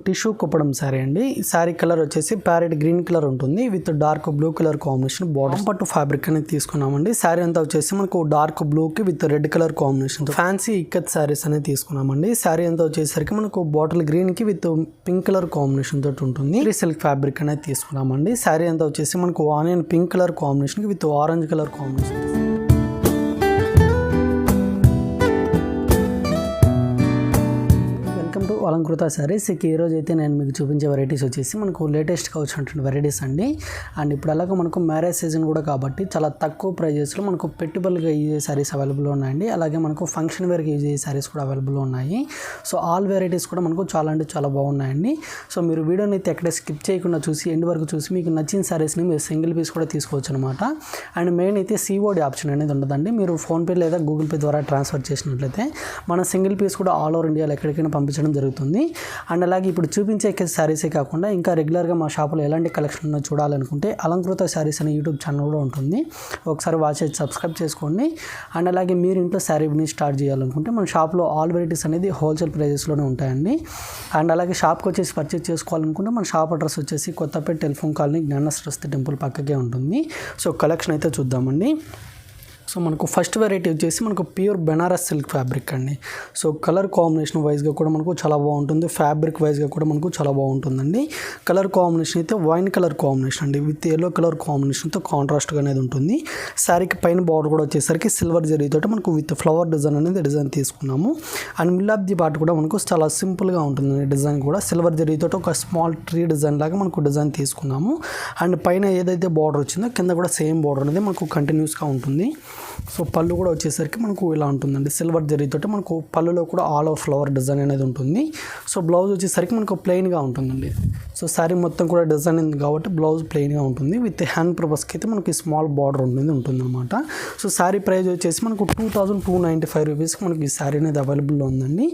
Tissue Kuppadam sari అండి. ఈ sari colour వచ్చేసి ప్యారెట్ గ్రీన్ కలర్ ఉంటుంది with dark blue colour combination. Bottom పట్టు ఫ్యాబ్రిక్ అనేది తీసుకున్నామండి. శారీ అంతా వచ్చేసి మనకు డార్క్ బ్లూకి with red colour combination fancy ikat saris అనేది తీసుకున్నామండి. శారీ అంతా వచ్చేసరికి మనకు బాటిల్ గ్రీన్ కి విత్ పింక్ కలర్ కాంబినేషన్ తోటి ఉంటుంది. సిల్క్ ఫ్యాబ్రిక్ అనేది తీసుకున్నామండి. శారీ అంతా వచ్చేసి మనకు onion pink colour combination with orange colour combination. Alankrita saris. ఈ రోజు అయితే నేను మీకు చూపించే వెరైటీస్ వచ్చేసి మనకు లేటెస్ట్గా వచ్చినటువంటి వెరైటీస్ అండి. అండ్ ఇప్పుడు అలాగే మనకు మ్యారేజ్ సీజన్ కూడా కాబట్టి చాలా తక్కువ ప్రైజెస్లో మనకు పెట్టుబడులుగా యూజ్ అయ్యే శారీస్ అవైలబుల్ ఉన్నాయండి. అలాగే మనకు ఫంక్షన్ వేర్కి యూజ్ అయ్యే శారీస్ కూడా అవైలబుల్ ఉన్నాయి. సో ఆల్ వెరైటీస్ కూడా మనకు చాలా అంటే చాలా బాగున్నాయండి. సో మీరు వీడియోని అయితే ఎక్కడ స్కిప్ చేయకుండా చూసి ఎండ్ వరకు చూసి మీకు నచ్చిన శారీస్ని మీరు సింగిల్ పీస్ కూడా తీసుకోవచ్చు అనమాట. అండ్ మెయిన్ అయితే సిఓడి ఆప్షన్ అనేది ఉండదండి. మీరు ఫోన్పే లేదా గూగుల్ పే ద్వారా ట్రాన్స్ఫర్ చేసినట్లయితే మన సింగిల్ పీస్ కూడా ఆల్ ఓవర్ ఇండియాలో ఎక్కడికైనా పంపించడం జరుగుతుంది. అండ్ అలాగే ఇప్పుడు చూపించే శారీసే కాకుండా ఇంకా రెగ్యులర్గా మా షాప్లో ఎలాంటి కలెక్షన్ ఉన్నో చూడాలనుకుంటే అలంకృత శారీస్ అనే యూట్యూబ్ ఛానల్ కూడా ఉంటుంది. ఒకసారి వాచ్ చేసి సబ్స్క్రైబ్ చేసుకోండి. అండ్ అలాగే మీరు ఇంట్లో శారీ బిజినెస్ స్టార్ట్ చేయాలనుకుంటే మన షాప్లో ఆల్ వెరైటీస్ అనేది హోల్సేల్ ప్రైజెస్లోనే ఉంటాయండి. అండ్ అలాగే షాప్కి వచ్చేసి పర్చేస్ చేసుకోవాలనుకుంటే మన షాప్ అడ్రస్ వచ్చేసి కొత్తపేట టెలిఫోన్ కాలనీ జ్ఞాన సరస్వతి టెంపుల్ పక్కకే ఉంటుంది. సో కలెక్షన్ అయితే చూద్దామండి. సో మనకు ఫస్ట్ వెరైటీ వచ్చేసి మనకు ప్యూర్ బెనారస్ సిల్క్ ఫ్యాబ్రిక్ అండి. సో కలర్ కాంబినేషన్ వైజ్గా కూడా మనకు చాలా బాగుంటుంది. ఫ్యాబ్రిక్ వైజ్గా కూడా మనకు చాలా బాగుంటుందండి. కలర్ కాంబినేషన్ అయితే వైన్ కలర్ కాంబినేషన్ అండి విత్ ఎల్లో కలర్ కాంబినేషన్తో కాంట్రాస్ట్గా అనేది ఉంటుంది. శారీకి పైన బార్డర్ కూడా వచ్చేసరికి సిల్వర్ జరీతో మనకు విత్ ఫ్లవర్ డిజైన్ అనేది డిజైన్ తీసుకున్నాము. And meal of the part కూడా మనకు చాలా సింపుల్గా ఉంటుంది. డిజైన్ కూడా సిల్వర్ జరీతో ఒక స్మాల్ ట్రీ డిజైన్ లాగా మనకు డిజైన్ తీసుకున్నాము. అండ్ పైన ఏదైతే బార్డర్ వచ్చిందో కింద కూడా సేమ్ బార్డర్ అనేది మనకు కంటిన్యూస్గా ఉంటుంది. సో పళ్ళు కూడా వచ్చేసరికి మనకు ఇలా ఉంటుందండి. సిల్వర్ జరీతో మనకు పళ్ళులో కూడా ఆల్ ఓవర్ ఫ్లవర్ డిజైన్ అనేది ఉంటుంది. సో బ్లౌజ్ వచ్చేసరికి మనకు ప్లెయిన్గా ఉంటుందండి. సో శారీ మొత్తం కూడా డిజైన్ ఉంది కాబట్టి బ్లౌజ్ ప్లెయిన్గా ఉంటుంది. విత్ హ్యాండ్ పర్పస్కి అయితే మనకి స్మాల్ బార్డర్ ఉంటుందన్నమాట. సో శారీ ప్రైస్ వచ్చేసి మనకు 2295 రూపీస్కి మనకి ఈ శారీ అనేది అవైలబుల్లో ఉందండి.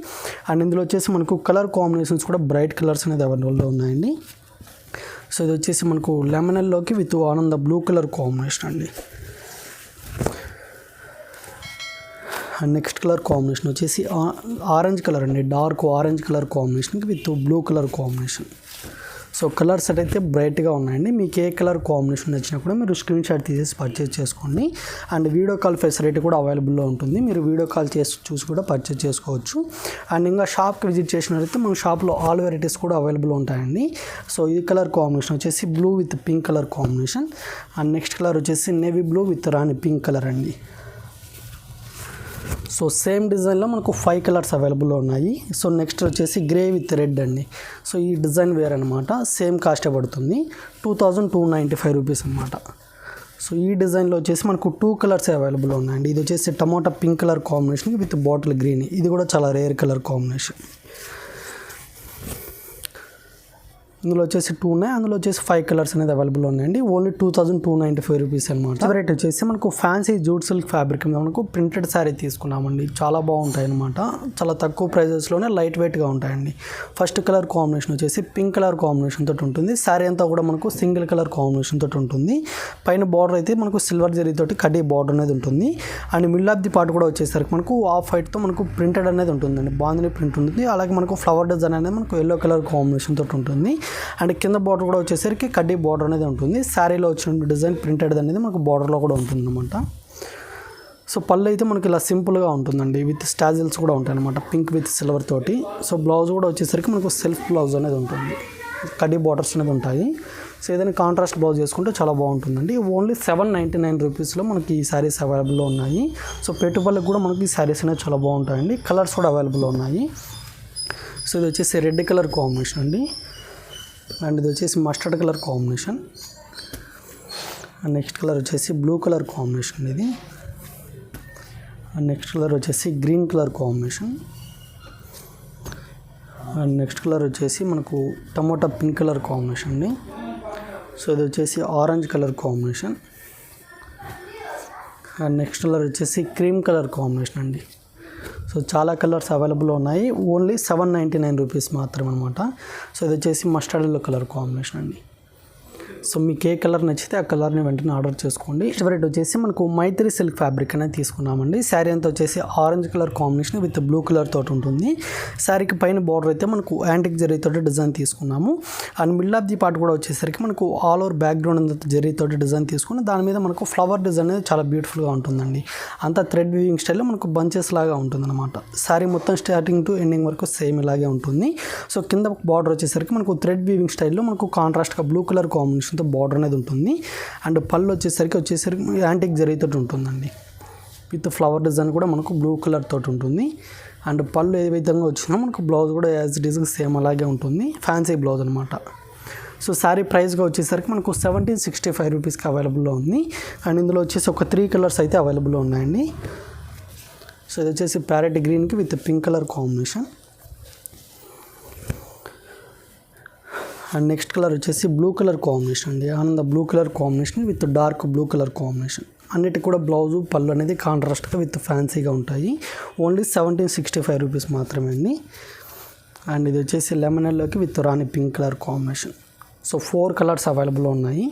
అండ్ ఇందులో వచ్చేసి మనకు కలర్ కాంబినేషన్స్ కూడా బ్రైట్ కలర్స్ అనేది అవైలబుల్లో ఉన్నాయండి. సో ఇది వచ్చేసి మనకు లెమన్ ఎల్లోకి విత్ ఆనంద బ్లూ కలర్ కాంబినేషన్ అండి. అండ్ నెక్స్ట్ కలర్ కాంబినేషన్ వచ్చేసి ఆరెంజ్ కలర్ అండి. డార్క్ ఆరెంజ్ కలర్ కాంబినేషన్కి with blue colour combination. So colours అయితే బ్రైట్గా ఉన్నాయండి. మీకు ఏ కలర్ కాంబినేషన్ వచ్చినా కూడా మీరు స్క్రీన్ షాట్ తీసేసి పర్చేస్ చేసుకోండి. అండ్ వీడియో కాల్ ఫెసిలిటీ కూడా అవైలబుల్లో ఉంటుంది. మీరు వీడియో కాల్ చేసి చూసి కూడా పర్చేస్ చేసుకోవచ్చు. అండ్ ఇంకా షాప్కి విజిట్ చేసినట్లయితే మన షాప్లో ఆల్ వెరైటీస్ కూడా అవైలబుల్ ఉంటాయండి. సో ఈ కలర్ కాంబినేషన్ వచ్చేసి blue with pink colour combination. And next colour వచ్చేసి navy blue with rani pink colour అండి. సో సేమ్ డిజైన్లో మనకు 5 కలర్స్ అవైలబుల్లో ఉన్నాయి. సో నెక్స్ట్ వచ్చేసి గ్రే విత్ రెడ్ అండి. సో ఈ డిజైన్ వేర్ అనమాట. సేమ్ కాస్టే పడుతుంది. 2295 రూపీస్ అనమాట. సో ఈ డిజైన్లో వచ్చేసి మనకు 2 కలర్స్ అవైలబుల్లో ఉన్నాయండి. ఇది వచ్చేసి tomato pink colour combination with bottle green. ఇది కూడా చాలా రేర్ కలర్ కాంబినేషన్. ఇందులో వచ్చేసి 2 ఉన్నాయి. అందులో వచ్చేసి 5 కలర్స్ అనేది అవైలబుల్ ఉన్నాయండి. ఓన్లీ 2295 రూపీస్ అనమాట. వెరైటీ వచ్చేసి మనకు ఫ్యాన్సీ జూట్ సిల్క్ ఫ్యాబ్రిక్ మీద మనకు ప్రింటెడ్ శారీ తీసుకున్నామండి. చాలా బాగుంటాయి అనమాట. చాలా తక్కువ ప్రైజెస్లోనే లైట్ వెయిట్గా ఉంటాయండి. ఫస్ట్ కలర్ కాంబినేషన్ వచ్చేసి పింక్ కలర్ కాంబినేషన్ తోటి ఉంటుంది. శారీ అంతా కూడా మనకు సింగిల్ కలర్ కాంబినేషన్ తోటి ఉంటుంది. పైన బార్డర్ అయితే మనకు సిల్వర్ జరీతోటి కడ్డీ బార్డర్ అనేది ఉంటుంది. And middle of the part కూడా వచ్చేసరికి మనకు ఆఫ్ వైట్తో మనకు ప్రింటెడ్ అనేది ఉంటుందండి. బాందిని ప్రింట్ ఉంటుంది. అలాగే మనకు ఫ్లవర్ డిజైన్ అనేది మనకు ఎల్లో కలర్ కాంబినేషన్ తోటి ఉంటుంది. అండ్ కింద బార్డర్ కూడా వచ్చేసరికి కడ్డీ బార్డర్ అనేది ఉంటుంది. శారీలో వచ్చిన డిజైన్ ప్రింటెడ్ అనేది మనకు బార్డర్లో కూడా ఉంటుంది అనమాట. సో పళ్ళు అయితే మనకి ఇలా సింపుల్గా ఉంటుందండి. విత్ స్టాజిల్స్ కూడా ఉంటాయి అనమాట. పింక్ విత్ సిల్వర్ తోటి. సో బ్లౌజ్ కూడా వచ్చేసరికి మనకు సెల్ఫ్ బ్లౌజ్ అనేది ఉంటుంది. కడ్డీ బార్డర్స్ అనేది ఉంటాయి. సో ఏదైనా కాంట్రాస్ట్ బ్లౌజ్ చేసుకుంటే చాలా బాగుంటుందండి. ఓన్లీ 799 రూపీస్లో మనకి ఈ శారీస్ అవైలబుల్లో ఉన్నాయి. సో పెట్టుబడులకు కూడా మనకి ఈ శారీస్ అనేవి చాలా బాగుంటాయండి. కలర్స్ కూడా అవైలబుల్లో ఉన్నాయి. సో ఇది వచ్చేసి రెడ్ కలర్ కాంబినేషన్ అండి. అండ్ ఇది వచ్చేసి mustard colour combination. And next colour వచ్చేసి బ్లూ కలర్ కాంబినేషన్ ఇది. అండ్ నెక్స్ట్ కలర్ వచ్చేసి green colour combination. And next colour వచ్చేసి మనకు టమోటా పింక్ కలర్ కాంబినేషన్ అండి. సో ఇది వచ్చేసి orange colour combination. And next colour వచ్చేసి క్రీమ్ కలర్ కాంబినేషన్ అండి. సో చాలా కలర్స్ అవైలబుల్ ఉన్నాయి. ఓన్లీ 799 రూపీస్ మాత్రమే అనమాట. సో ఇది వచ్చేసి మస్టర్డ్ ఎల్లో కలర్ కాంబినేషన్ అండి. సో మీకు ఏ కలర్ నచ్చితే ఆ కలర్ని వెంటనే ఆర్డర్ చేసుకోండి. వెరైటీ వచ్చేసి మనకు మైత్రి సిల్క్ ఫ్యాబ్రిక్ అనేది తీసుకున్నామండి. శారీ అంతా వచ్చేసి orange colour combination with blue colour తోటి ఉంటుంది. శారీకి పైన బార్డర్ అయితే మనకు యాంటిక్ జరీతోటి డిజైన్ తీసుకున్నాము. And middle of the part కూడా వచ్చేసరికి మనకు ఆల్ ఓవర్ బ్యాక్గ్రౌండ్ అంతా జరీతోటి డిజైన్ తీసుకుని దాని మీద మనకు ఫ్లవర్ డిజైన్ అనేది చాలా బ్యూటిఫుల్గా ఉంటుందండి. అంతా థ్రెడ్ వీవింగ్ స్టైల్లో మనకు బంచెస్ లాగా ఉంటుందన్నమాట. శారీ మొత్తం స్టార్టింగ్ టు ఎండింగ్ వరకు సేమ్ ఇలాగే ఉంటుంది. సో కింద బార్డర్ వచ్చేసరికి మనకు థ్రెడ్ వీవింగ్ స్టైల్లో మనకు కాంట్రాస్ట్గా బ్లూ కలర్ కాంబినేషన్తో బార్డర్ అనేది ఉంటుంది. అండ్ పళ్ళు వచ్చేసరికి యాంటిక్ జరీతో ఉంటుందండి. విత్ ఫ్లవర్ డిజైన్ కూడా మనకు బ్లూ కలర్ తోటి ఉంటుంది. అండ్ పళ్ళు ఏ విధంగా వచ్చినా మనకు బ్లౌజ్ కూడా యాజ్ ఇట్ ఈస్ సేమ్ అలాగే ఉంటుంది. ఫ్యాన్సీ బ్లౌజ్ అనమాట. సో శారీ ప్రైస్గా వచ్చేసరికి మనకు 1765 రూపీస్కి అవైలబుల్లో ఉంది. అండ్ ఇందులో వచ్చేసి ఒక 3 కలర్స్ అయితే అవైలబుల్లో ఉన్నాయండి. సో ఇది వచ్చేసి ప్యారెట్ గ్రీన్కి with pink colour combination. And next colour వచ్చేసి బ్లూ కలర్ కాంబినేషన్ అండి. ఆనంద blue colour combination with dark blue colour combination. అన్నిటికి కూడా బ్లౌజు పళ్ళు అనేది కాంట్రాస్ట్గా విత్ ఫ్యాన్సీగా ఉంటాయి. ఓన్లీ 1765 రూపీస్ మాత్రమే అండి. అండ్ ఇది వచ్చేసి లెమన్ ఎల్లోకి with rani pink colour combination. So 4 colours అవైలబుల్లో ఉన్నాయి.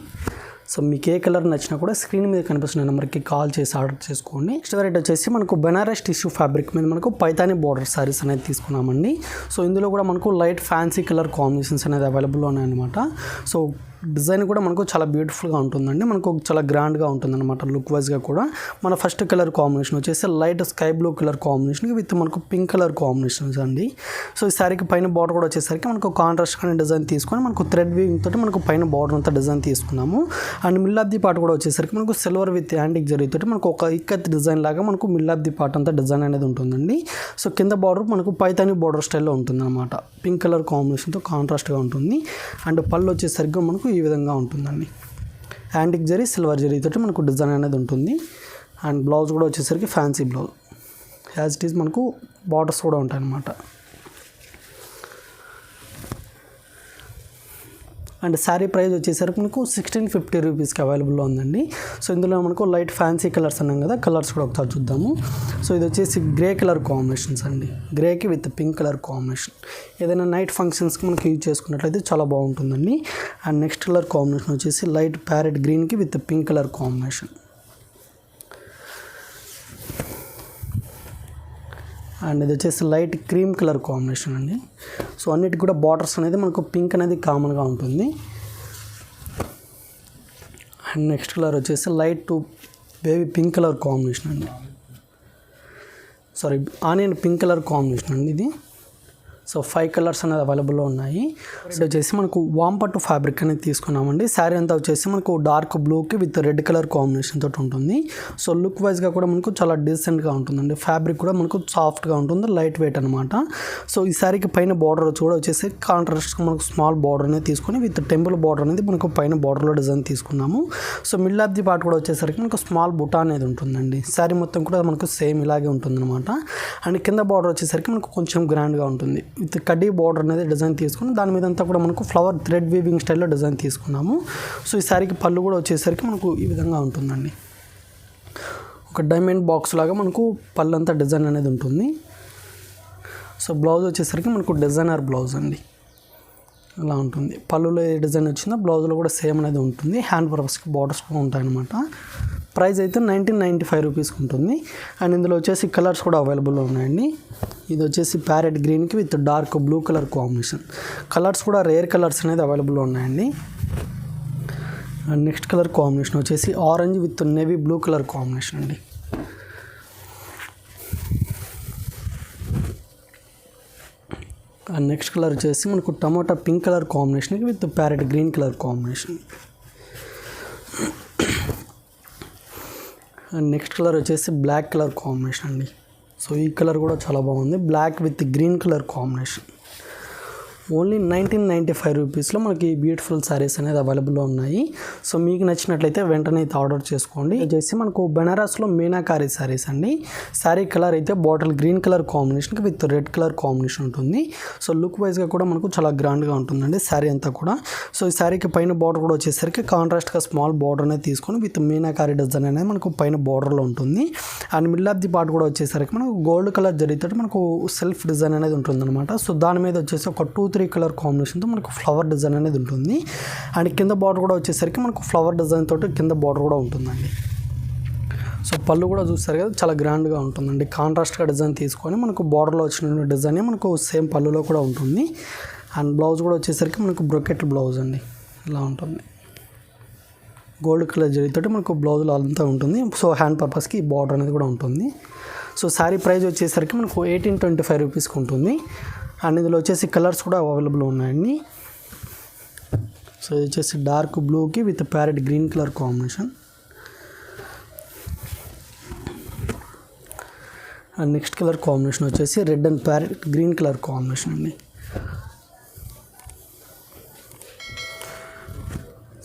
సో మీకు ఏ కలర్ నచ్చినా కూడా స్క్రీన్ మీద కనిపిస్తున్న నెంబర్కి కాల్ చేసి ఆర్డర్ చేసుకోండి. నెక్స్ట్ వెరైటీ వచ్చేసి మనకు బెనారస్ టిష్యూ ఫ్యాబ్రిక్ మీద మనకు పైతాని బోర్డర్ సారీస్ అనేది తీసుకున్నామండి. సో ఇందులో కూడా మనకు లైట్ ఫ్యాన్సీ కలర్ కాంబినేషన్స్ అనేది అవైలబుల్లో ఉన్నాయన్నమాట. సో డిజైన్ కూడా మనకు చాలా బ్యూటిఫుల్గా ఉంటుందండి. మనకు చాలా గ్రాండ్గా ఉంటుందన్నమాట లుక్ వైజ్గా కూడా. మన ఫస్ట్ కలర్ కాంబినేషన్ వచ్చేసి light sky blue colour combination with మనకు పింక్ కలర్ కాంబినేషన్స్ అండి. సో ఈ శారీకి పైన బార్డర్ కూడా వచ్చేసరికి మనకు కాంట్రాస్ట్ కానీ డిజైన్ తీసుకొని మనకు థ్రెడ్ వీవింగ్ తోటి మనకు పైన బార్డర్ అంతా డిజైన్ తీసుకున్నాము. And middle of the part కూడా వచ్చేసరికి మనకు సిల్వర్ విత్ యాంటిక్ జరీతోటి మనకు ఒక ఇక్కత్ డిజైన్ లాగా మనకు మిడిల్ ఆఫ్ ది పార్ట్ అంతా డిజైన్ అనేది ఉంటుందండి. సో కింద బార్డర్ మనకు పైతాని బార్డర్ స్టైల్లో ఉంటుందన్నమాట. పింక్ కలర్ కాంబినేషన్తో కాంట్రాస్ట్గా ఉంటుంది. అండ్ పళ్ళు వచ్చేసరికి మనకు ఈ విధంగా ఉంటుందండి. యాంటిక్ జరీ సిల్వర్ జరీతోటి మనకు డిజైన్ అనేది ఉంటుంది. అండ్ బ్లౌజ్ కూడా వచ్చేసరికి fancy blouse as it is మనకు బార్డర్స్ కూడా ఉంటాయి అన్నమాట. అండ్ శారీ ప్రైస్ వచ్చేసరికి మనకు 1650 రూపీస్కి అవైలబుల్లో ఉందండి. సో ఇందులో మనకు లైట్ ఫ్యాన్సీ కలర్స్ అన్నాం కదా, కలర్స్ కూడా ఒకసారి చూద్దాము. సో ఇది వచ్చేసి గ్రే కలర్ కాంబినేషన్స్ అండి. గ్రేకి విత్ పింక్ కలర్ కాంబినేషన్. ఏదైనా నైట్ ఫంక్షన్స్కి మనకి యూజ్ చేసుకున్నట్లయితే చాలా బాగుంటుందండి. అండ్ నెక్స్ట్ కలర్ కాంబినేషన్ వచ్చేసి లైట్ ప్యారెట్ గ్రీన్కి with pink colour combination. And ఇది వచ్చేసి లైట్ క్రీమ్ కలర్ కాంబినేషన్ అండి. సో అన్నిటికి కూడా బార్డర్స్ అనేది మనకు పింక్ అనేది కామన్గా ఉంటుంది. అండ్ నెక్స్ట్ కలర్ వచ్చేసి light to baby pink colour combination అండి. Sorry, onion pink colour combination అండి ఇది. సో 5 కలర్స్ అనేది అవైలబుల్లో ఉన్నాయి. ఇది వచ్చేసి మనకు వాంపట్టు ఫ్యాబ్రిక్ అనేది తీసుకున్నామండి. శారీ అంతా వచ్చేసి మనకు డార్క్ బ్లూకి విత్ రెడ్ కలర్ కాంబినేషన్ తోటి ఉంటుంది. సో లుక్ వైజ్గా కూడా మనకు చాలా డీసెంట్గా ఉంటుందండి. ఫ్యాబ్రిక్ కూడా మనకు సాఫ్ట్గా ఉంటుంది, లైట్ వెయిట్ అనమాట. సో ఈ శారీకి పైన బార్డర్ కూడా వచ్చేసి కాంట్రాస్ట్గా మనకు స్మాల్ బార్డర్ అనేది తీసుకొని విత్ టెంపుల్ బార్డర్ అనేది మనకు పైన బార్డర్లో డిజైన్ తీసుకున్నాము. So middle of the part కూడా వచ్చేసరికి మనకు స్మాల్ బుటా అనేది ఉంటుందండి. శారీ మొత్తం కూడా మనకు సేమ్ ఇలాగే ఉంటుందన్నమాట. అండ్ కింద బార్డర్ వచ్చేసరికి మనకు కొంచెం గ్రాండ్గా ఉంటుంది. విత్ కడ్డీ బార్డర్ అనేది డిజైన్ తీసుకుని దాని మీద అంతా కూడా మనకు ఫ్లవర్ థ్రెడ్ వీవింగ్ స్టైల్లో డిజైన్ తీసుకున్నాము. సో ఈ శారీకి పళ్ళు కూడా వచ్చేసరికి మనకు ఈ విధంగా ఉంటుందండి. ఒక డైమండ్ బాక్స్ లాగా మనకు పళ్ళు అంతా డిజైన్ అనేది ఉంటుంది. సో బ్లౌజ్ వచ్చేసరికి మనకు డిజైనర్ బ్లౌజ్ అండి, అలా ఉంటుంది. పళ్ళులో ఏ డిజైన్ వచ్చిందో బ్లౌజ్లో కూడా సేమ్ అనేది ఉంటుంది. హ్యాండ్ వర్క్స్కి బార్డర్స్ కూడా ఉంటాయన్నమాట. ప్రైస్ అయితే 1995 రూపీస్కి ఉంటుంది. అండ్ ఇందులో వచ్చేసి కలర్స్ కూడా అవైలబుల్లో ఉన్నాయండి. ఇది వచ్చేసి ప్యారెట్ గ్రీన్కి with dark blue colour combination. Colours కూడా రేర్ కలర్స్ అనేది అవైలబుల్లో ఉన్నాయండి. అండ్ నెక్స్ట్ కలర్ కాంబినేషన్ వచ్చేసి orange with navy blue colour combination అండి. అండ్ నెక్స్ట్ కలర్ వచ్చేసి మనకు టమాటా పింక్ కలర్ కాంబినేషన్కి with parrot green colour combination. And next colour వచ్చేసి బ్లాక్ కలర్ కాంబినేషన్ అండి. సో ఈ కలర్ కూడా చాలా బాగుంది, black with green colour combination. Only 1995 రూపీస్లో మనకి బ్యూటిఫుల్ శారీస్ అనేది అవైలబుల్లో ఉన్నాయి. సో మీకు నచ్చినట్లయితే వెంటనే అయితే ఆర్డర్ చేసుకోండి. వచ్చేసి మనకు బెనారస్లో మీనాకారి శారీస్ అండి. శారీ కలర్ అయితే బాటిల్ గ్రీన్ కలర్ కాంబినేషన్కి విత్ రెడ్ కలర్ కాంబినేషన్ ఉంటుంది. సో లుక్ వైజ్గా కూడా మనకు చాలా గ్రాండ్గా ఉంటుందండి శారీ అంతా కూడా. సో ఈ శారీకి పైన బార్డర్ కూడా వచ్చేసరికి కాంట్రాస్ట్గా స్మాల్ బార్డర్ అనేది తీసుకొని విత్ మీనాకారి డిజైన్ అనేది మనకు పైన బార్డర్లో ఉంటుంది. And middle of the part కూడా వచ్చేసరికి మనకు గోల్డ్ కలర్ జరిగితే మనకు సెల్ఫ్ డిజైన్ అనేది ఉంటుందన్నమాట. సో దాని మీద వచ్చేసి ఒక 2 2-3 కలర్ కాంబినేషన్తో మనకు ఫ్లవర్ డిజైన్ అనేది ఉంటుంది. అండ్ కింద బార్డర్ కూడా వచ్చేసరికి మనకు ఫ్లవర్ డిజైన్ తోటి కింద బార్డర్ కూడా ఉంటుందండి. సో పళ్ళు కూడా చూస్తారు కదా, చాలా గ్రాండ్గా ఉంటుందండి. కాంట్రాస్ట్గా డిజైన్ తీసుకొని మనకు బార్డర్లో వచ్చిన డిజైన్ మనకు సేమ్ పళ్ళులో కూడా ఉంటుంది. అండ్ బ్లౌజ్ కూడా వచ్చేసరికి మనకు బ్రొకెట్ బ్లౌజ్ అండి, ఇలా ఉంటుంది. గోల్డ్ కలర్ జరీతోటి మనకు బ్లౌజ్లో అంతా ఉంటుంది. సో హ్యాండ్ పర్పస్కి ఈ బార్డర్ అనేది కూడా ఉంటుంది. సో శారీ ప్రైస్ వచ్చేసరికి మనకు 1825 రూపీస్కి ఉంటుంది. అండ్ ఇందులో వచ్చేసి కలర్స్ కూడా అవైలబుల్ ఉన్నాయండి. సో ఇది వచ్చేసి డార్క్ బ్లూకి with parrot green colour combination. And next colour combination వచ్చేసి red and parrot green colour combination అండి.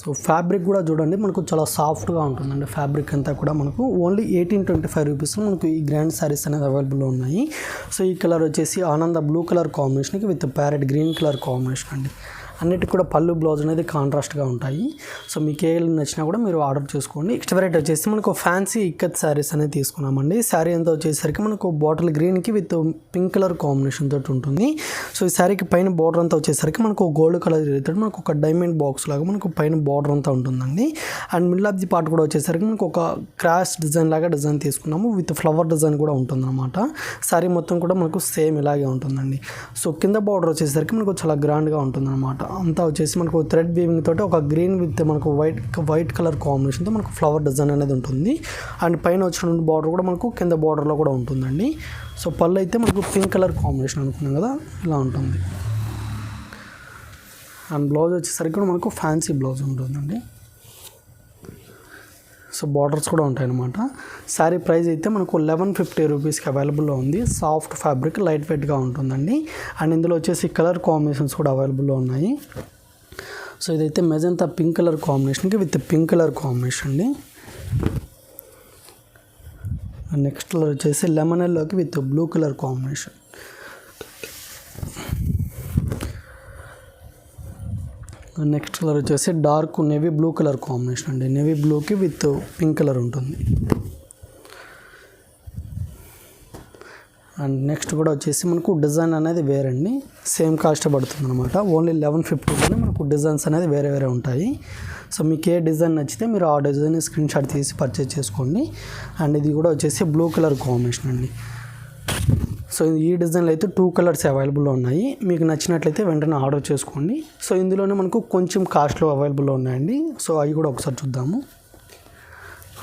సో ఫ్యాబ్రిక్ కూడా చూడండి, మనకు చాలా సాఫ్ట్గా ఉంటుందండి. ఫ్యాబ్రిక్ అంతా కూడా మనకు ఓన్లీ 1825 రూపీస్లో మనకు ఈ గ్రాండ్ శారీస్ అనేది అవైలబుల్లో ఉన్నాయి. సో ఈ కలర్ వచ్చేసి ఆనంద బ్లూ కలర్ కాంబినేషన్కి with parrot green colour combination అండి. అన్నిటికి కూడా పళ్ళు బ్లౌజ్ అనేది కాంట్రాస్ట్గా ఉంటాయి. సో మీకు ఏ నచ్చినా కూడా మీరు ఆర్డర్ చేసుకోండి. నెక్స్ట్ వెరైటీ వచ్చేసి మనకు ఫ్యాన్సీ ఇక్కత్ శారీస్ అనేది తీసుకున్నామండి. శారీ అంతా వచ్చేసరికి మనకు బాటిల్ గ్రీన్కి విత్ పింక్ కలర్ కాంబినేషన్ తోటి ఉంటుంది. సో ఈ శారీకి పైన బార్డర్ అంతా వచ్చేసరికి మనకు గోల్డ్ కలర్ రిలేటెడ్ మనకు ఒక డైమండ్ బాక్స్ లాగా మనకు పైన బార్డర్ అంతా ఉంటుందండి. And middle of the part కూడా వచ్చేసరికి మనకు ఒక క్రాస్ డిజైన్ లాగా డిజైన్ తీసుకున్నాము. విత్ ఫ్లవర్ డిజైన్ కూడా ఉంటుందన్నమాట. శారీ మొత్తం కూడా మనకు సేమ్ ఇలాగే ఉంటుందండి. సో కింద బార్డర్ వచ్చేసరికి మనకు చాలా గ్రాండ్గా ఉంటుందన్నమాట. అంతా వచ్చేసి మనకు థ్రెడ్ వీవింగ్ తోటి ఒక గ్రీన్ విత్ మనకు వైట్ కలర్ కాంబినేషన్తో మనకు ఫ్లవర్ డిజైన్ అనేది ఉంటుంది. అండ్ పైన వచ్చిన బార్డర్ కూడా మనకు కింద బార్డర్లో కూడా ఉంటుందండి. సో పళ్ళు అయితే మనకు పింక్ కలర్ కాంబినేషన్ అనుకున్నాం కదా, ఇలా ఉంటుంది. అండ్ బ్లౌజ్ వచ్చేసరికి కూడా మనకు ఫ్యాన్సీ బ్లౌజ్ ఉంటుందండి. సో బార్డర్స్ కూడా ఉంటాయన్నమాట. శారీ ప్రైస్ అయితే మనకు 1150 రూపీస్కి అవైలబుల్లో ఉంది. సాఫ్ట్ ఫ్యాబ్రిక్, లైట్ వెయిట్గా ఉంటుందండి. అండ్ ఇందులో వచ్చేసి కలర్ కాంబినేషన్స్ కూడా అవైలబుల్లో ఉన్నాయి. సో ఇదైతే మెజంతా పింక్ కలర్ కాంబినేషన్కి విత్ పింక్ కలర్ కాంబినేషన్ అండి. అండ్ నెక్స్ట్ కలర్ వచ్చేసి లెమన్ ఎల్లోకి with blue colour combination. Next colour వచ్చేసి dark navy blue colour combination అండి. నేవీ బ్లూకి విత్ పింక్ కలర్ ఉంటుంది. అండ్ నెక్స్ట్ కూడా వచ్చేసి మనకు డిజైన్ అనేది వేరండి, సేమ్ కాస్ట్ పడుతుంది అనమాట. ఓన్లీ 1150లోనే మనకు డిజైన్స్ అనేది వేరే వేరే ఉంటాయి. సో మీకు ఏ డిజైన్ నచ్చితే మీరు ఆ డిజైన్ స్క్రీన్ షాట్ తీసి పర్చేజ్ చేసుకోండి. అండ్ ఇది కూడా వచ్చేసి బ్లూ కలర్ కాంబినేషన్ అండి. సో ఈ డిజైన్లో అయితే 2 కలర్స్ అవైలబుల్లో ఉన్నాయి. మీకు నచ్చినట్లయితే వెంటనే ఆర్డర్ చేసుకోండి. సో ఇందులోనే మనకు కొంచెం కాస్ట్లో అవైలబుల్లో ఉన్నాయండి. సో అవి కూడా ఒకసారి చూద్దాము.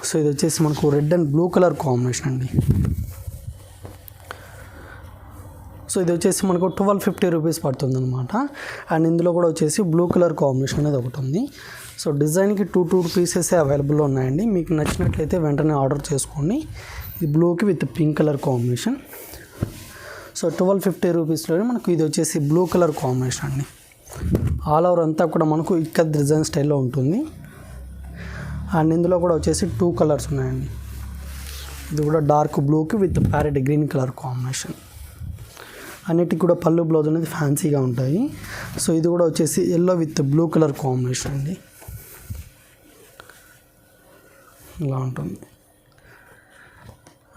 సో ఇది వచ్చేసి మనకు red and blue colour combination అండి. సో ఇది వచ్చేసి మనకు 1250 రూపీస్ పడుతుంది అనమాట. అండ్ ఇందులో కూడా వచ్చేసి బ్లూ కలర్ కాంబినేషన్ అనేది ఒకటి ఉంది. సో డిజైన్కి 2 పీసెస్ అవైలబుల్లో ఉన్నాయండి. మీకు నచ్చినట్లయితే వెంటనే ఆర్డర్ చేసుకోండి. ఇది బ్లూకి with pink colour combination. So 1250 రూపీస్లోనే మనకు ఇది వచ్చేసి బ్లూ కలర్ కాంబినేషన్ అండి. ఆల్ ఓవర్ అంతా కూడా మనకు ఇక్కత్ డిజైన్ స్టైల్లో ఉంటుంది. అండ్ ఇందులో కూడా వచ్చేసి 2 కలర్స్ ఉన్నాయండి. ఇది కూడా డార్క్ బ్లూకి with parrot green colour combination. అన్నిటికి కూడా పళ్ళు బ్లౌజ్ అనేది ఫ్యాన్సీగా ఉంటాయి. సో ఇది కూడా వచ్చేసి yellow with blue colour combination అండి, ఇలా ఉంటుంది.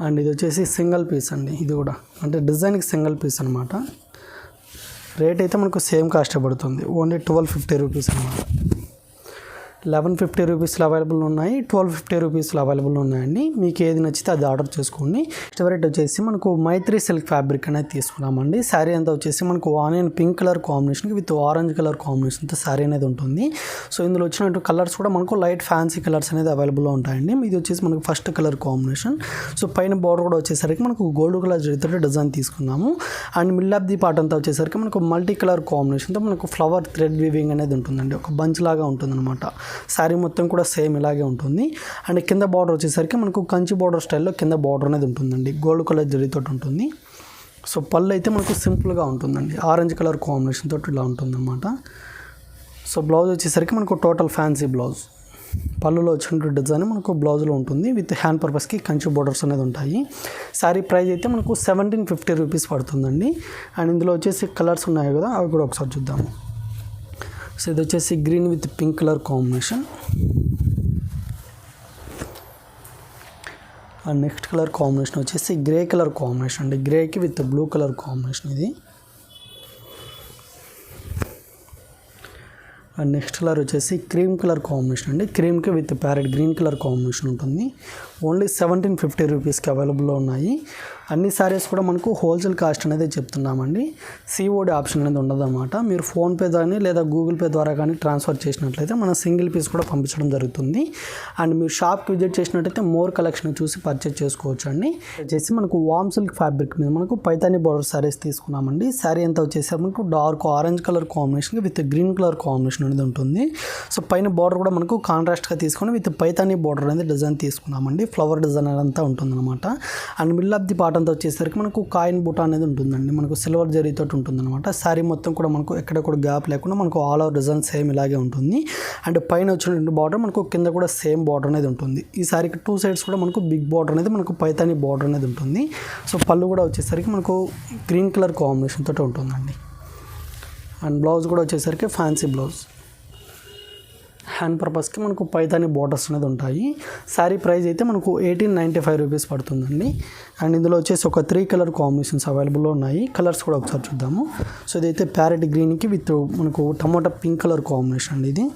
అండ్ ఇది వచ్చేసి సింగిల్ పీస్ అండి. ఇది కూడా అంటే డిజైన్కి సింగిల్ పీస్ అనమాట. రేట్ అయితే మనకు సేమ్ కాస్ట్ పడుతుంది, ఓన్లీ 1250 రూపీస్ అనమాట. 1150 రూపీస్లో అవైలబుల్ ఉన్నాయి, 1250 రూపీస్లో అవైలబుల్ ఉన్నాయండి. మీకు ఏది నచ్చితే అది ఆర్డర్ చేసుకోండి. ఫేవరెట్ వచ్చేసి మనకు మైత్రి సిల్క్ ఫ్యాబ్రిక్ అనేది తీసుకున్నామండి. శారీ అంతా వచ్చేసి మనకు ఆనియన్ పింక్ కలర్ కాంబినేషన్కి విత్ ఆరెంజ్ కలర్ కాంబినేషన్తో శారీ అనేది ఉంటుంది. సో ఇందులో వచ్చినట్టు కలర్స్ కూడా మనకు లైట్ ఫ్యాన్సీ కలర్స్ అనేది అవైలబుల్లో ఉంటాయండి. ఇది వచ్చేసి మనకు ఫస్ట్ కలర్ కాంబినేషన్. సో పైన బార్డర్ కూడా వచ్చేసరికి మనకు గోల్డ్ కలర్ జరీతో డిజైన్ తీసుకున్నాము. And middle of the part అంతా వచ్చేసరికి మనకు మల్టీ కలర్ కాంబినేషన్తో మనకు ఫ్లవర్ థ్రెడ్ వీవింగ్ అనేది ఉంటుందండి. ఒక బంచ్ లాగా ఉంటుందన్నమాట. శారీ మొత్తం కూడా సేమ్ ఇలాగే ఉంటుంది. అండ్ కింద బార్డర్ వచ్చేసరికి మనకు కంచి బార్డర్ స్టైల్లో కింద బార్డర్ అనేది ఉంటుందండి, గోల్డ్ కలర్ జరీతో ఉంటుంది. సో పళ్ళు అయితే మనకు సింపుల్గా ఉంటుందండి, ఆరెంజ్ కలర్ కాంబినేషన్ తోటి ఇలా ఉంటుందన్నమాట. సో బ్లౌజ్ వచ్చేసరికి మనకు టోటల్ ఫ్యాన్సీ బ్లౌజ్, పళ్ళులో వచ్చినట్టు డిజైన్ మనకు బ్లౌజ్లో ఉంటుంది. విత్ హ్యాండ్ పర్పస్కి కంచి బోర్డర్స్ అనేది ఉంటాయి. శారీ ప్రైస్ అయితే మనకు 1750 రూపీస్ పడుతుందండి. అండ్ ఇందులో వచ్చేసి కలర్స్ ఉన్నాయి కదా, అవి కూడా ఒకసారి చూద్దాము. సో ఇది వచ్చేసి green with pink colour combination. And next colour combination వచ్చేసి గ్రే కలర్ కాంబినేషన్ అండి, గ్రేకి విత్ బ్లూ కలర్ కాంబినేషన్ ఇది. అండ్ నెక్స్ట్ కలర్ వచ్చేసి క్రీమ్ కలర్ కాంబినేషన్ అండి. క్రీమ్కి with parrot green colour combination ఉంటుంది. ఓన్లీ 1750 రూపీస్కి అవైలబుల్లో ఉన్నాయి. అన్ని సారీస్ కూడా మనకు హోల్సేల్ కాస్ట్ అనేది చెప్తున్నామండి. సిఓడి ఆప్షన్ అనేది ఉండదన్నమాట. మీరు ఫోన్పే కానీ లేదా గూగుల్ పే ద్వారా కానీ ట్రాన్స్ఫర్ చేసినట్లయితే మనం సింగిల్ పీస్ కూడా పంపించడం జరుగుతుంది. అండ్ మీరు షాప్కి విజిట్ చేసినట్లయితే మోర్ కలెక్షన్ చూసి పర్చేజ్ చేసుకోవచ్చు అండి. వచ్చేసి మనకు వామ్ సిల్క్ ఫ్యాబ్రిక్ మీద మనకు పైతాని బార్డర్ సారీస్ తీసుకున్నామండి. శారీ ఎంత వచ్చేసి మనకు dark orange colour combination with green colour combination అనేది ఉంటుంది. సో పైన బార్డర్ కూడా మనకు కాంట్రాస్ట్గా తీసుకొని విత్ పైతాని బార్డర్ అనేది డిజైన్ తీసుకున్నామండి. ఫ్లవర్ డిజైన్ అంతా ఉంటుందన్నమాట. And middle of the part అంతా వచ్చేసరికి మనకు కాయిన్ బూటా అనేది ఉంటుందండి. మనకు సిల్వర్ జరీతో ఉంటుందన్నమాట. శారీ మొత్తం కూడా మనకు ఎక్కడ కూడా గ్యాప్ లేకుండా మనకు ఆల్ ఓవర్ డిజైన్ సేమ్ ఇలాగే ఉంటుంది. అండ్ పైన వచ్చిన బార్డర్ మనకు కింద కూడా సేమ్ బార్డర్ అనేది ఉంటుంది. ఈ శారీకి 2 సైడ్స్ కూడా మనకు బిగ్ బార్డర్ అనేది మనకు పైతాని బార్డర్ అనేది ఉంటుంది. సో పళ్ళు కూడా వచ్చేసరికి మనకు గ్రీన్ కలర్ కాంబినేషన్ తోటి ఉంటుందండి. అండ్ బ్లౌజ్ కూడా వచ్చేసరికి ఫ్యాన్సీ బ్లౌజ్. హ్యాండ్ పర్పస్కి మనకు పైతాని బార్డర్స్ అనేది ఉంటాయి. శారీ ప్రైస్ అయితే మనకు 1895 రూపీస్ పడుతుందండి. అండ్ ఇందులో వచ్చేసి ఒక 3 కలర్ కాంబినేషన్స్ అవైలబుల్లో ఉన్నాయి. కలర్స్ కూడా ఒకసారి చూద్దాము. సో ఇదైతే ప్యారెట్ గ్రీన్కి విత్ మనకు టమాటా పింక్ కలర్ కాంబినేషన్ అండి ఇది.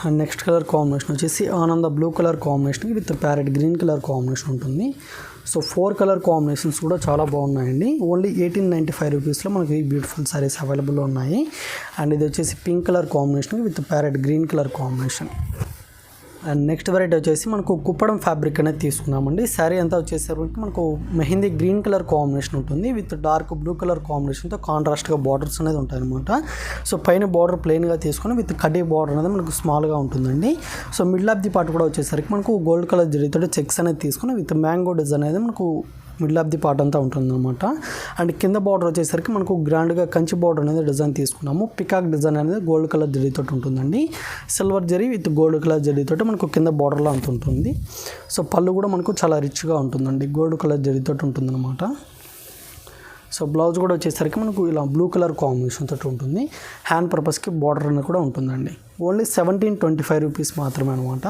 అండ్ నెక్స్ట్ కలర్ కాంబినేషన్ వచ్చేసి ఆనంద blue colour combination with parrot green colour combination ఉంటుంది. సో 4 కలర్ కాంబినేషన్స్ కూడా చాలా బాగున్నాయండి. ఓన్లీ 1895 రూపీస్లో మనకి బ్యూటిఫుల్ సారీస్ అవైలబుల్లో ఉన్నాయి. అండ్ ఇది వచ్చేసి pink colour combination with parrot green colour combination. And next variety వచ్చేసి మనకు కుప్పడం ఫ్యాబ్రిక్ అనేది తీసుకున్నామండి. శారీ అంతా వచ్చేసరికి మనకు మెహందీ గ్రీన్ కలర్ కాంబినేషన్ ఉంటుంది విత్ డార్క్ బ్లూ కలర్ కాంబినేషన్తో కాంట్రాస్ట్గా బార్డర్స్ అనేది ఉంటాయి అనమాట. సో పైన బార్డర్ ప్లెయిన్గా తీసుకొని విత్ కడ్డీ బార్డర్ అనేది మనకు స్మాల్గా ఉంటుందండి. So middle of the part కూడా వచ్చేసరికి మనకు గోల్డ్ కలర్ జరీతో చెక్స్ అనేది తీసుకొని విత్ మ్యాంగో డిజైన్ అనేది మనకు మిడిల్ ఆఫ్ ది పార్ట్ అంతా ఉంటుందన్నమాట. అండ్ కింద బార్డర్ వచ్చేసరికి మనకు గ్రాండ్గా కంచి బార్డర్ అనేది డిజైన్ తీసుకున్నాము. పికాక్ డిజైన్ అనేది గోల్డ్ కలర్ జరీతో ఉంటుందండి. Silver zari with gold colour జరీతో మనకు కింద బార్డర్లో అంత ఉంటుంది. సో పళ్ళు కూడా మనకు చాలా రిచ్గా ఉంటుందండి. గోల్డ్ కలర్ జరీతో ఉంటుందన్నమాట. సో బ్లౌజ్ కూడా వచ్చేసరికి మనకు ఇలా బ్లూ కలర్ కాంబినేషన్ తోటి ఉంటుంది. హ్యాండ్ పర్పస్కి బార్డర్ అనేది కూడా ఉంటుందండి. ఓన్లీ 1725 రూపీస్ మాత్రమే అనమాట.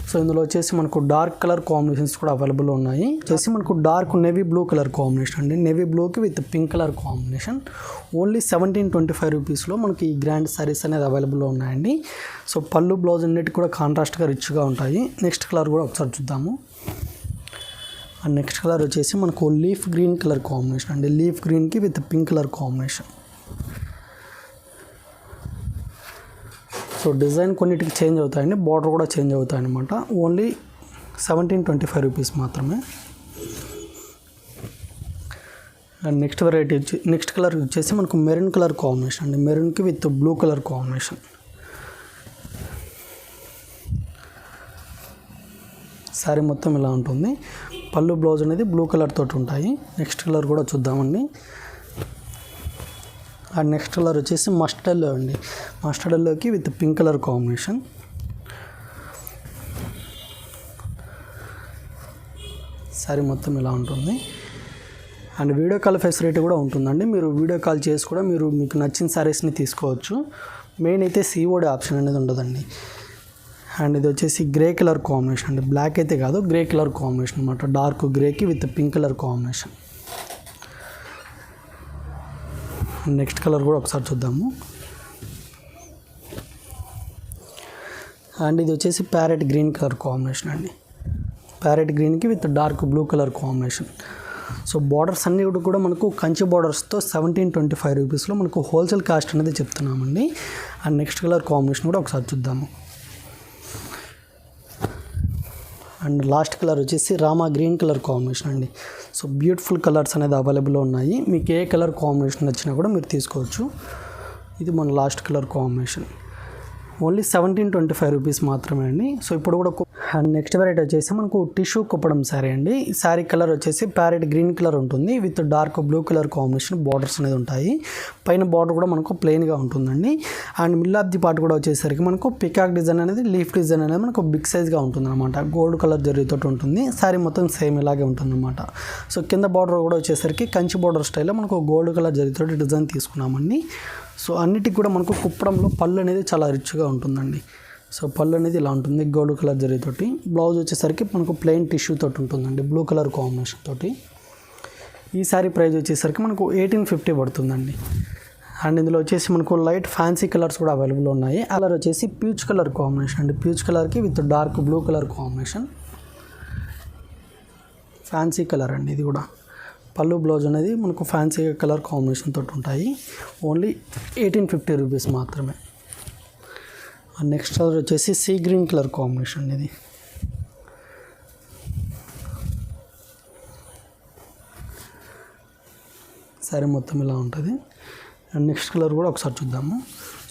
సో ఇందులో వచ్చేసి మనకు డార్క్ కలర్ కాంబినేషన్స్ కూడా అవైలబుల్ ఉన్నాయి. వచ్చేసి మనకు dark navy blue colour combination అండి. నేవీ బ్లూకి with pink colour combination. Only 1725 రూపీస్లో మనకి ఈ గ్రాండ్ సారీస్ అనేది అవైలబుల్లో ఉన్నాయండి. సో పళ్ళు బ్లౌజ్ అన్నిటి కూడా కాంట్రాస్ట్గా రిచ్గా ఉంటాయి. నెక్స్ట్ కలర్ కూడా ఒకసారి చూద్దాము. అండ్ నెక్స్ట్ కలర్ వచ్చేసి మనకు లీఫ్ గ్రీన్ కలర్ కాంబినేషన్ అండి. లీఫ్ గ్రీన్కి with pink colour combination. So design కొన్నిటికి చేంజ్ అవుతాయండి. బార్డర్ కూడా చేంజ్ అవుతాయి అనమాట. ఓన్లీ 1725 రూపీస్ మాత్రమే. And next variety next colour వచ్చేసి మనకు మెరూన్ కలర్ కాంబినేషన్ అండి. మెరూన్కి with blue colour combination. Sari మొత్తం ఇలా ఉంటుంది. పళ్ళు బ్లౌజ్ అనేది బ్లూ కలర్ తోటి ఉంటాయి. నెక్స్ట్ కలర్ కూడా చూద్దామండి. అండ్ నెక్స్ట్ కలర్ వచ్చేసి మస్టర్డ్ ఎల్లో అండి. మస్టర్డ్ ఎల్లోకి with pink colour combination. Sari మొత్తం ఇలా ఉంటుంది. అండ్ వీడియో కాల్ ఫెసిలిటీ కూడా ఉంటుందండి. మీరు వీడియో కాల్ చేసి కూడా మీరు మీకు నచ్చిన శారీస్ని తీసుకోవచ్చు. మెయిన్ అయితే సిఓడి ఆప్షన్ అనేది ఉండదండి. అండ్ ఇది వచ్చేసి గ్రే కలర్ కాంబినేషన్ అండి. బ్లాక్ అయితే కాదు, గ్రే కలర్ కాంబినేషన్ అనమాట. డార్క్ గ్రేకి with pink colour combination. Next colour కూడా ఒకసారి చూద్దాము. అండ్ ఇది వచ్చేసి ప్యారెట్ గ్రీన్ కలర్ కాంబినేషన్ అండి. ప్యారెట్ గ్రీన్కి with dark blue colour combination. So borders అన్నీ కూడా మనకు కంచి బార్డర్స్తో 1725 రూపీస్లో మనకు హోల్సేల్ కాస్ట్ అనేది చెప్తున్నామండి. అండ్ నెక్స్ట్ కలర్ కాంబినేషన్ కూడా ఒకసారి చూద్దాము. అండ్ లాస్ట్ కలర్ వచ్చేసి రామా గ్రీన్ కలర్ కాంబినేషన్ అండి. సో బ్యూటిఫుల్ కలర్స్ అనేది అవైలబుల్లో ఉన్నాయి. మీకు ఏ కలర్ కాంబినేషన్ నచ్చినా కూడా మీరు తీసుకోవచ్చు. ఇది మన last colour combination. Only 1725 rupees మాత్రమే అండి. సో ఇప్పుడు కూడా అండ్ నెక్స్ట్ వెరైటీ వచ్చేసి మనకు టిష్యూ కుప్పడం శారీ అండి. ఈ శారీ కలర్ వచ్చేసి ప్యారెట్ గ్రీన్ కలర్ ఉంటుంది with dark blue colour combination. Borders అనేది ఉంటాయి. పైన బార్డర్ కూడా మనకు ప్లెయిన్గా ఉంటుందండి. And middle of the part కూడా వచ్చేసరికి మనకు పికాక్ డిజైన్ అనేది లీఫ్ డిజైన్ అనేది మనకు బిగ్ సైజ్గా ఉంటుంది అనమాట. గోల్డ్ కలర్ జరీతో ఉంటుంది. శారీ మొత్తం సేమ్ ఇలాగే ఉంటుంది అనమాట. సో కింద బార్డర్ కూడా వచ్చేసరికి కంచి బార్డర్ స్టైల్లో మనకు గోల్డ్ కలర్ జరీతో డిజైన్ తీసుకున్నామండి. సో అన్నిటికి కూడా మనకు కుప్పడంలో పళ్ళు అనేది చాలా రిచ్గా ఉంటుందండి. సో పళ్ళు అనేది ఇలా ఉంటుంది గోల్డ్ కలర్ జరీతోటి. బ్లౌజ్ వచ్చేసరికి మనకు ప్లెయిన్ టిష్యూ తోటి ఉంటుందండి బ్లూ కలర్ కాంబినేషన్ తోటి. ఈ శారీ ప్రైస్ వచ్చేసరికి మనకు 1850 పడుతుందండి. అండ్ ఇందులో వచ్చేసి మనకు లైట్ ఫ్యాన్సీ కలర్స్ కూడా అవైలబుల్ ఉన్నాయి. కలర్ వచ్చేసి పీచ్ కలర్ కాంబినేషన్ అండి. పీచ్ కలర్కి with dark blue colour combination, fancy colour అండి. ఇది కూడా పళ్ళు బ్లౌజ్ అనేది మనకు ఫ్యాన్సీ కలర్ కాంబినేషన్ తోటి ఉంటాయి. ఓన్లీ 1850 రూపీస్ మాత్రమే. నెక్స్ట్ కలర్ వచ్చేసి సీ గ్రీన్ కలర్ కాంబినేషన్. ఇది శారీ మొత్తం ఇలా ఉంటుంది. అండ్ నెక్స్ట్ కలర్ కూడా ఒకసారి చూద్దాము.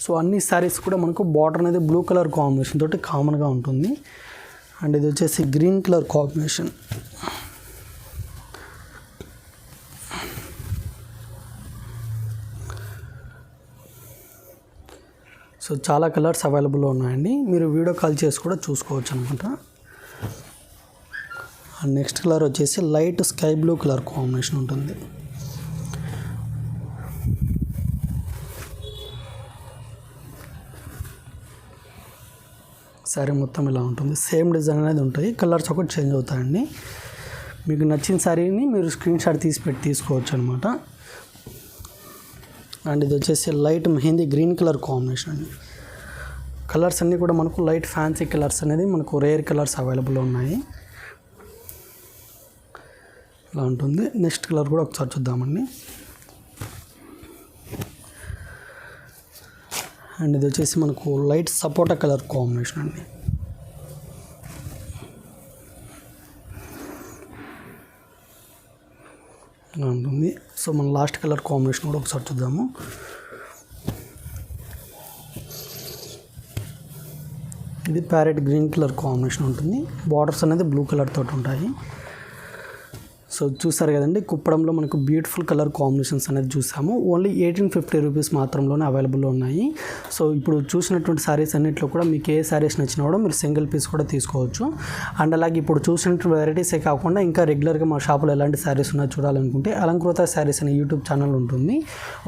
సో అన్ని శారీస్ కూడా మనకు బార్డర్ అనేది బ్లూ కలర్ కాంబినేషన్ తోటి కామన్గా ఉంటుంది. అండ్ ఇది వచ్చేసి గ్రీన్ కలర్ కాంబినేషన్. సో చాలా కలర్స్ అవైలబుల్లో ఉన్నాయండి. మీరు వీడియో కాల్ చేసి కూడా చూసుకోవచ్చు అనమాట. అండ్ నెక్స్ట్ కలర్ వచ్చేసి light sky blue colour combination ఉంటుంది. శారీ మొత్తం ఇలా ఉంటుంది. సేమ్ డిజైన్ అనేది ఉంటాయి, కలర్స్ ఒకటి చేంజ్ అవుతాయండి. మీకు నచ్చిన శారీని మీరు స్క్రీన్ షాట్ తీసుకోవచ్చు అనమాట. అండ్ ఇది వచ్చేసి light mehndi green colour combination అండి. కలర్స్ అన్నీ కూడా మనకు లైట్ ఫ్యాన్సీ కలర్స్ అనేది మనకు రేర్ కలర్స్ అవైలబుల్ ఉన్నాయి. ఇలా ఉంటుంది. నెక్స్ట్ కలర్ కూడా ఒకసారి చూద్దామండి. అండ్ ఇది వచ్చేసి మనకు లైట్ సపోటా కలర్ కాంబినేషన్ అండి. ఇలా ఉంటుంది. సో మన లాస్ట్ కలర్ కాంబినేషన్ కూడా ఒకసారి చూద్దాము. ఇది ప్యారెట్ గ్రీన్ కలర్ కాంబినేషన్ ఉంటుంది. బార్డర్స్ అనేది బ్లూ కలర్ తోటి ఉంటాయి. సో చూసారు కదండి, కుప్పడంలో మనకు బ్యూటిఫుల్ కలర్ కాంబినేషన్స్ అనేది చూసాము. ఓన్లీ 1850 రూపీస్ మాత్రంలోనే అవైలబుల్లో ఉన్నాయి. సో ఇప్పుడు చూసినటువంటి శారీస్ అన్నింటిలో కూడా మీకు ఏ శారీస్ నచ్చినా కూడా మీరు సింగిల్ పీస్ కూడా తీసుకోవచ్చు. అండ్ అలాగే ఇప్పుడు చూసినటువంటి వెరైటీసే కాకుండా ఇంకా రెగ్యులర్గా మా షాపులో ఎలాంటి శారీస్ ఉన్నాయో చూడాలనుకుంటే అలంకృత శారీస్ అనే యూట్యూబ్ ఛానల్ ఉంటుంది.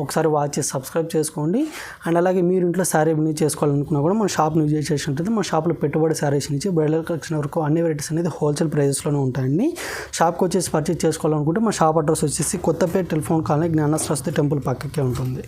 ఒకసారి వాచ్ చేసి సబ్స్క్రైబ్ చేసుకోండి. అండ్ అలాగే మీరు ఇంట్లో శారీ న్యూ చేసుకోవాలనుకున్నా కూడా మన షాప్ న్యూ చేసి ఉంటుంది. మా షాప్లో పెట్టుబడి శారీస్ నుంచి బ్రైడల్ కలెక్షన్ వరకు అన్ని వెరైటీస్ అనేది హోల్సేల్ ప్రైజెస్లోనే ఉంటాయండి. షాప్కి వచ్చేసి పర్చేస్ చేసుకోవాలనుకుంటే మా షాప్ అడ్రస్ వచ్చేసి Kothapeta telephone colony Gnana Saraswati temple పక్కకే ఉంటుంది.